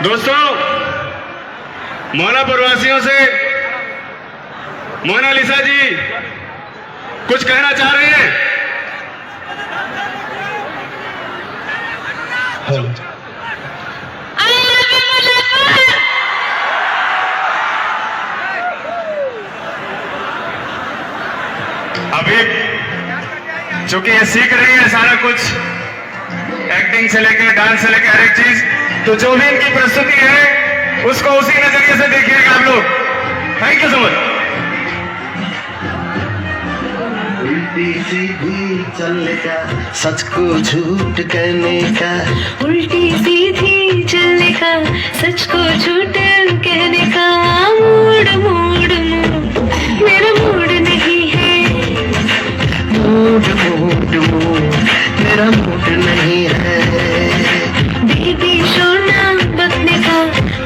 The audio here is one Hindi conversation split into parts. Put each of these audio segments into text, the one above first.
दोस्तों, मोनापुरवासियों से मोनालिसा जी कुछ कहना चाह रहे हैं। अभी चूंकि ये सीख रही है सारा कुछ, एक्टिंग से लेकर डांस से लेकर हर एक चीज, तो जो भी इनकी प्रस्तुति है उसको उसी नजरिए से देखिएगा आप लोग। Thank you so much. उल्टी सीधी चलने का, सच को झूठ कहने का, उल्टी सीधी चलने का, सच को झूठ कहने का। मूड मूड मूड मेरा मूड नहीं है। मूड मूड मूड मेरा मूड नहीं है। बेबी शोना बकने का,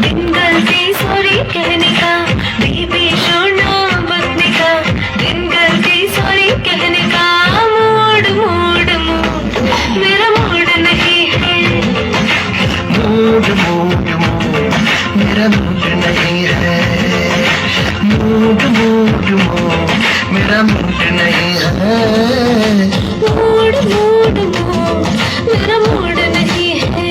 दिन गलती सॉरी कहने का। बेबी शोना बकने का, दिन गलती सॉरी कहने का। मूड मूड मूड मेरा मूड नहीं है। मूड मूड मूड मेरा मूड नहीं है। मूड मूड मूड मेरा मूड नहीं है। मूड मूड मूड मेरा मूड नहीं है।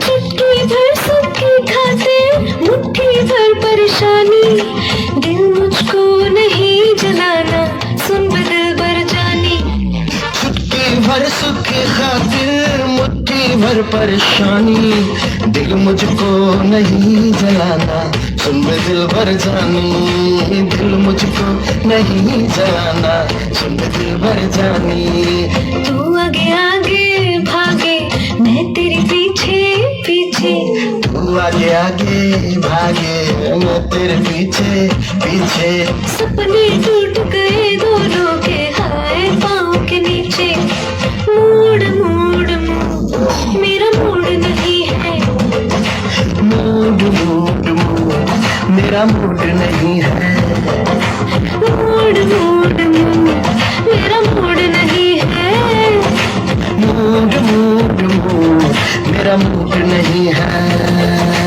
चुटकी भर सबके खाते, मुट्ठी भर परेशानी। दिल मुझको नहीं जलाना, सुन बदल बर जानी। चुटकी भर सुख की खातिर मुट्ठी भर परेशानी। दिल मुझको नहीं जलाना, सुन बे दिल भर जानी। दिल मुझको नहीं जलाना, सुन बे दिल भर जानी। तू आगे आगे भागे, मैं तेरे पीछे पीछे। तू आगे आगे भागे, मैं तेरे पीछे पीछे। सपने टूट गए दोनों के, हाय पाँव के नीचे। मूड मूड मूड मेरा मूड नहीं है। मूड मूड मूड मेरा मूड नहीं है। मूड मूड मूड मेरा मूड नहीं है। मूड मूड मूड मेरा मूड नहीं है।